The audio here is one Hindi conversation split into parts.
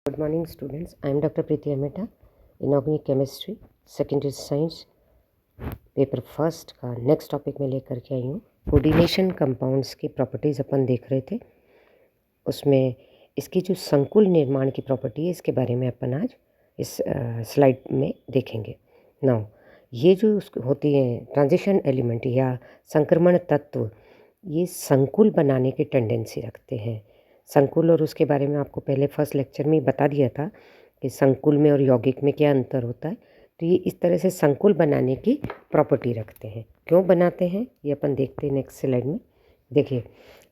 Good morning, students. I am Dr. Preeti Ameta, Inorganic Chemistry, Secondary Science, paper first का नेक्स्ट टॉपिक में लेकर के आई हूँ। कोऑर्डिनेशन कंपाउंड्स की प्रॉपर्टीज़ अपन देख रहे थे, उसमें इसकी जो संकुल निर्माण की प्रॉपर्टी है इसके बारे में अपन आज इस स्लाइड में देखेंगे। नाउ ये जो होती है ट्रांजिशन एलिमेंट या संक्रमण तत्व, ये संकुल बनाने की टेंडेंसी रखते हैं। संकुल, और उसके बारे में आपको पहले फर्स्ट लेक्चर में बता दिया था कि संकुल में और यौगिक में क्या अंतर होता है। तो ये इस तरह से संकुल बनाने की प्रॉपर्टी रखते हैं। क्यों बनाते हैं ये अपन देखते हैं नेक्स्ट स्लाइड में। देखिए,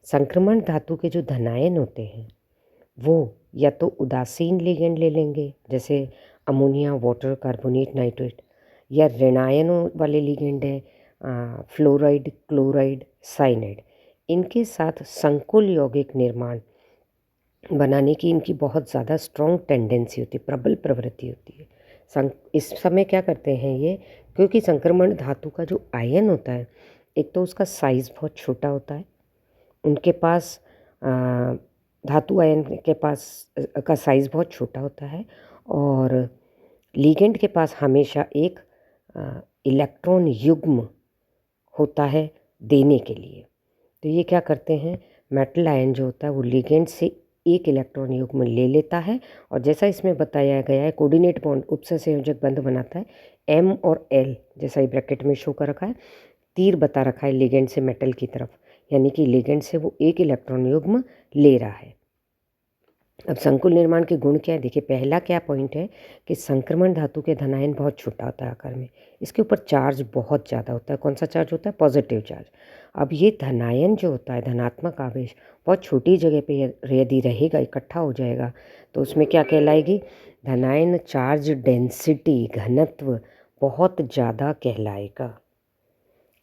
संक्रमण धातु के जो धनायन होते हैं वो या तो उदासीन लिगेंड ले लेंगे, जैसे अमोनिया, वाटर, कार्बोनेट, नाइट्रेट, या ऋणायनों वाले लिगेंड है फ्लोराइड, क्लोराइड, साइनाइड। इनके साथ संकुल यौगिक निर्माण बनाने की इनकी बहुत ज़्यादा स्ट्रॉन्ग टेंडेंसी होती है, प्रबल प्रवृत्ति होती है। इस समय क्या करते हैं ये, क्योंकि संक्रमण धातु का जो आयन होता है, एक तो उसका साइज़ बहुत छोटा होता है, उनके पास धातु आयन के पास का साइज़ बहुत छोटा होता है, और लिगेंड के पास हमेशा एक इलेक्ट्रॉन युग्म होता है देने के लिए। तो ये क्या करते हैं, मेटल आयन जो होता है वो लिगेंड से एक इलेक्ट्रॉन युग्म ले लेता है, और जैसा इसमें बताया गया है कोऑर्डिनेट बॉन्ड उपसंयोजक बंध बनाता है। एम और एल जैसा ही ब्रैकेट में शो कर रखा है, तीर बता रखा है लिगेंड से मेटल की तरफ, यानी कि लिगेंड से वो एक इलेक्ट्रॉन युग्म ले रहा है। अब संकुल निर्माण के गुण क्या है, देखिए पहला क्या पॉइंट है कि संक्रमण धातु के धनायन बहुत छोटा होता है आकार में, इसके ऊपर चार्ज बहुत ज़्यादा होता है। कौन सा चार्ज होता है, पॉजिटिव चार्ज। अब ये धनायन जो होता है, धनात्मक आवेश, बहुत छोटी जगह पे यदि रहेगा, इकट्ठा हो जाएगा, तो उसमें क्या कहलाएगी, धनायन चार्ज डेंसिटी, घनत्व बहुत ज़्यादा कहलाएगा।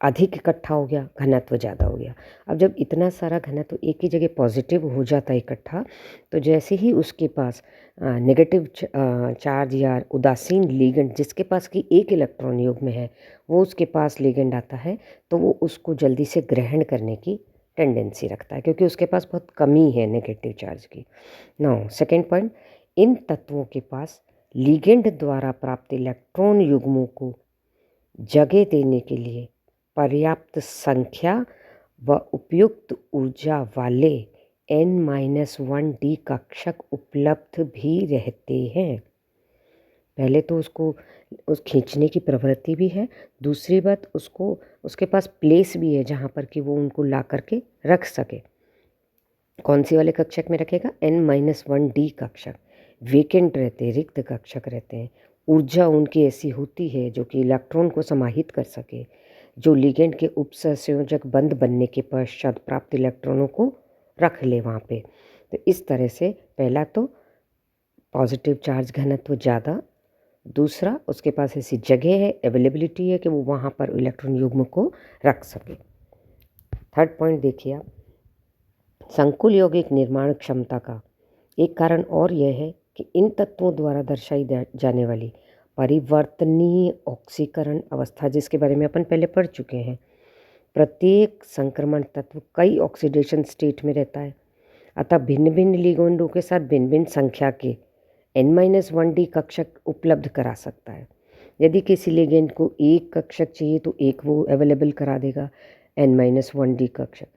अधिक इकट्ठा हो गया, घनत्व ज़्यादा हो गया। अब जब इतना सारा घनत्व एक ही जगह पॉजिटिव हो जाता है इकट्ठा, तो जैसे ही उसके पास नेगेटिव चार्ज या उदासीन लिगेंड जिसके पास कि एक इलेक्ट्रॉन युग्म है, वो उसके पास लिगेंड आता है, तो वो उसको जल्दी से ग्रहण करने की टेंडेंसी रखता है, क्योंकि उसके पास बहुत कमी है नेगेटिव चार्ज की। नाउ सेकेंड पॉइंट, इन तत्वों के पास लिगेंड द्वारा प्राप्त इलेक्ट्रॉन युग्मों को जगह देने के लिए पर्याप्त संख्या व उपयुक्त ऊर्जा वाले N-1D कक्षक उपलब्ध भी रहते हैं। पहले तो उसको उस खींचने की प्रवृत्ति भी है, दूसरी बात उसको उसके पास प्लेस भी है जहाँ पर कि वो उनको ला करके रख सके। कौन सी वाले कक्षक में रखेगा, N-1D कक्षक। वेकेंट रहते हैं, रिक्त कक्षक रहते हैं। ऊर्जा उनकी ऐसी होती है जो कि इलेक्ट्रॉन को समाहित कर सके, जो लिगेंड के उपसंयोजक बंध बनने के पश्चात प्राप्त इलेक्ट्रॉनों को रख ले वहाँ पे। तो इस तरह से पहला तो पॉजिटिव चार्ज घनत्व ज़्यादा, दूसरा उसके पास ऐसी जगह है, अवेलेबिलिटी है कि वो वहाँ पर इलेक्ट्रॉन युग्म को रख सके। थर्ड पॉइंट देखिए आप, संकुल यौगिक निर्माण क्षमता का एक कारण और यह है कि इन तत्वों द्वारा दर्शाई जाने वाली परिवर्तनीय ऑक्सीकरण अवस्था, जिसके बारे में अपन पहले पढ़ चुके हैं। प्रत्येक संक्रमण तत्व कई ऑक्सीडेशन स्टेट में रहता है, अतः भिन्न भिन्न लिगेंडों के साथ भिन्न भिन्न संख्या के N-1D कक्षक उपलब्ध करा सकता है। यदि किसी लिगेंड को एक कक्षक चाहिए तो एक वो अवेलेबल करा देगा, N-1D कक्षक।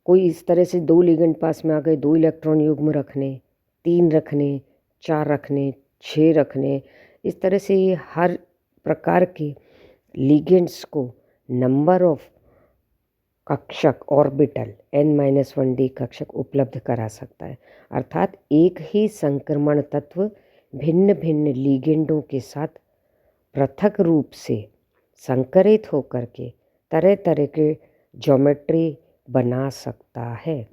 कोई इस तरह से दो लिगेंड पास में आ गए, दो इलेक्ट्रॉन युग्म रखने, 3 रखने, 4 रखने, 6 रखने, इस तरह से ये हर प्रकार के लिगेंड्स को नंबर ऑफ कक्षक ऑर्बिटल N-1D कक्षक उपलब्ध करा सकता है। अर्थात एक ही संक्रमण तत्व भिन्न भिन्न लिगेंडों के साथ पृथक रूप से संकरित होकर के तरह तरह के ज्योमेट्री बना सकता है।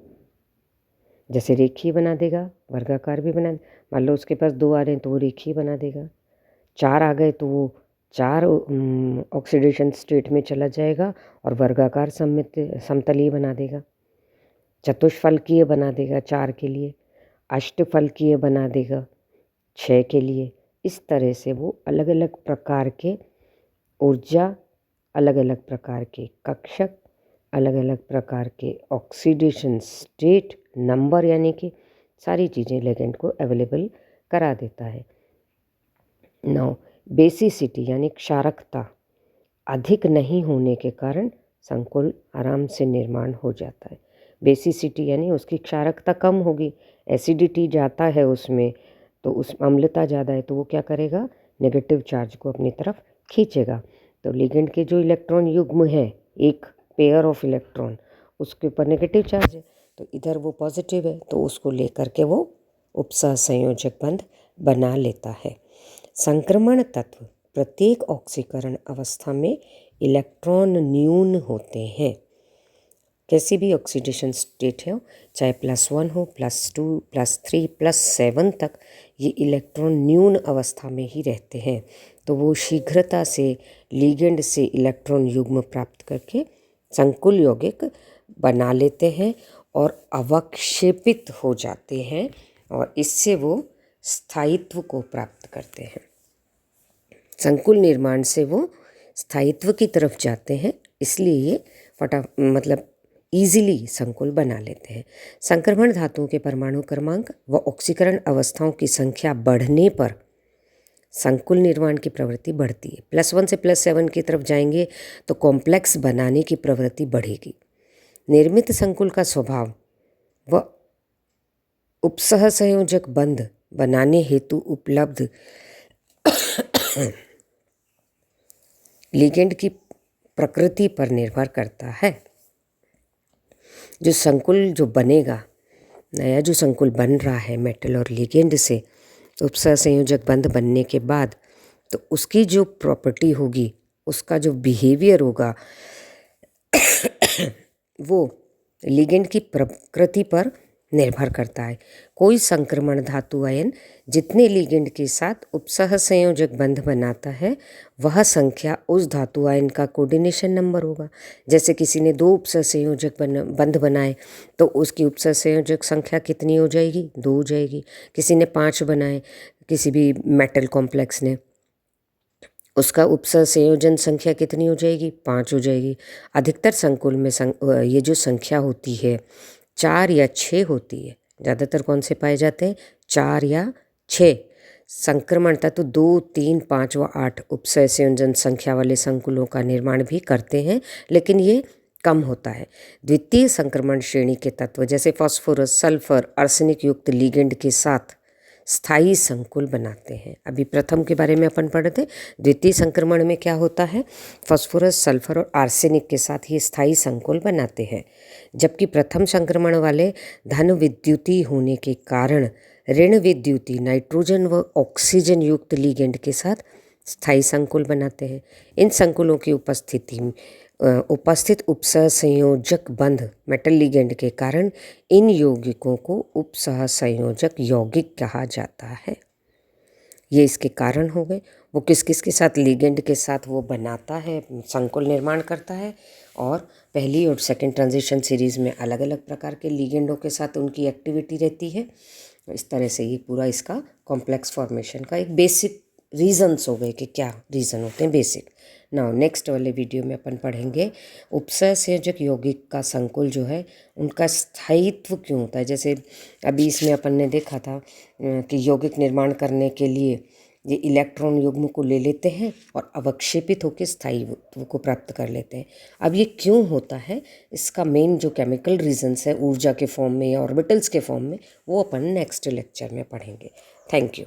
जैसे रेखीय बना देगा, वर्गाकार भी बना, मान लो उसके पास 2 आ रहे हैं तो वो रेखीय बना देगा, 4 आ गए तो वो 4 ऑक्सीडेशन स्टेट में चला जाएगा और वर्गाकार समतलीय बना देगा, चतुष्फलकीय बना देगा 4 के लिए, अष्टफलकीय बना देगा 6 के लिए। इस तरह से वो अलग अलग प्रकार के ऊर्जा, अलग अलग प्रकार के कक्षक, अलग अलग प्रकार के ऑक्सीडेशन स्टेट नंबर, यानी कि सारी चीज़ें लिगेंड को अवेलेबल करा देता है। नाउ बेसिसिटी यानी क्षारकता अधिक नहीं होने के कारण संकुल आराम से निर्माण हो जाता है। बेसिसिटी यानी उसकी क्षारकता कम होगी, एसिडिटी जाता है उसमें, तो उस अम्लता ज़्यादा है तो वो क्या करेगा, नेगेटिव चार्ज को अपनी तरफ खींचेगा। तो लिगेंड के जो इलेक्ट्रॉन युग्म है, एक पेयर ऑफ इलेक्ट्रॉन, उसके ऊपर नेगेटिव चार्ज है, तो इधर वो पॉजिटिव है, तो उसको लेकर के वो उपसहसंयोजक बंध बना लेता है। संक्रमण तत्व प्रत्येक ऑक्सीकरण अवस्था में इलेक्ट्रॉन न्यून होते हैं। कैसी भी ऑक्सीडेशन स्टेट है, चाहे +1 हो, +2, +3, +7 तक, ये इलेक्ट्रॉन न्यून अवस्था में ही रहते हैं। तो वो शीघ्रता से लिगेंड से इलेक्ट्रॉन युग्म प्राप्त करके संकुल यौगिक बना लेते हैं और अवक्षेपित हो जाते हैं, और इससे वो स्थायित्व को प्राप्त करते हैं। संकुल निर्माण से वो स्थायित्व की तरफ जाते हैं, इसलिए ये ईजिली संकुल बना लेते हैं। संक्रमण धातुओं के परमाणु क्रमांक व ऑक्सीकरण अवस्थाओं की संख्या बढ़ने पर संकुल निर्माण की प्रवृत्ति बढ़ती है। +1 से +7 की तरफ जाएंगे तो कॉम्प्लेक्स बनाने की प्रवृत्ति बढ़ेगी। निर्मित संकुल का स्वभाव व उपसहसंयोजक बंध बनाने हेतु उपलब्ध लिगेंड की प्रकृति पर निर्भर करता है। जो संकुल जो बनेगा, नया जो संकुल बन रहा है मेटल और लिगेंड से उपसहसंयोजक बंध बनने के बाद, तो उसकी जो प्रॉपर्टी होगी, उसका जो बिहेवियर होगा वो लिगेंड की प्रकृति पर निर्भर करता है। कोई संक्रमण धातु आयन जितने लिगेंड के साथ उपसहसंयोजक बंध बनाता है, वह संख्या उस धातु आयन का कोऑर्डिनेशन नंबर होगा। जैसे किसी ने 2 उपसहसंयोजक बंध बनाए तो उसकी उपसहसंयोजक संख्या कितनी हो जाएगी, 2 हो जाएगी। किसी ने 5 बनाए, किसी भी मेटल कॉम्प्लेक्स ने, उसका उपसहसंयोजन संख्या कितनी हो जाएगी, 5 हो जाएगी। अधिकतर संकुल में ये जो संख्या होती है 4 या 6 होती है। ज़्यादातर कौन से पाए जाते हैं, 4 या 6। संक्रमण तत्व 2, 3, 5 व 8 उपसहसंयोजन संख्या वाले संकुलों का निर्माण भी करते हैं, लेकिन ये कम होता है। द्वितीय संक्रमण श्रेणी के तत्व जैसे फास्फोरस, सल्फर, आर्सेनिक युक्त लिगेंड के साथ स्थायी संकुल बनाते हैं। अभी प्रथम के बारे में अपन पढ़े थे। द्वितीय संक्रमण में क्या होता है, फास्फोरस, सल्फर और आर्सेनिक के साथ ये स्थायी संकुल बनाते हैं, जबकि प्रथम संक्रमण वाले धन विद्युती होने के कारण ऋण विद्युती नाइट्रोजन व ऑक्सीजन युक्त लिगेंड के साथ स्थायी संकुल बनाते हैं। इन संकुलों की उपस्थित उपसहसंयोजक बंध मेटल लिगेंड के कारण इन यौगिकों को उपसहसंयोजक यौगिक कहा जाता है। ये इसके कारण हो गए। वो किस किस के साथ, लिगेंड के साथ वो बनाता है, संकुल निर्माण करता है, और पहली और सेकंड ट्रांजिशन सीरीज़ में अलग अलग प्रकार के लिगेंडों के साथ उनकी एक्टिविटी रहती है। इस तरह से ये पूरा इसका कॉम्प्लेक्स फॉर्मेशन का एक बेसिक रीजन्स हो गए कि क्या रीज़न होते हैं बेसिक। नाउ नेक्स्ट वाले वीडियो में अपन पढ़ेंगे उपसहसंयोजक यौगिक का संकुल जो है उनका स्थायित्व क्यों होता है। जैसे अभी इसमें अपन ने देखा था कि यौगिक निर्माण करने के लिए ये इलेक्ट्रॉन युग्म को ले लेते हैं और अवक्षेपित होकर स्थायित्व को प्राप्त कर लेते हैं। अब ये क्यों होता है, इसका मेन जो केमिकल रीजन्स है ऊर्जा के फॉर्म में या ऑर्बिटल्स के फॉर्म में, वो अपन नेक्स्ट लेक्चर में पढ़ेंगे। Thank you.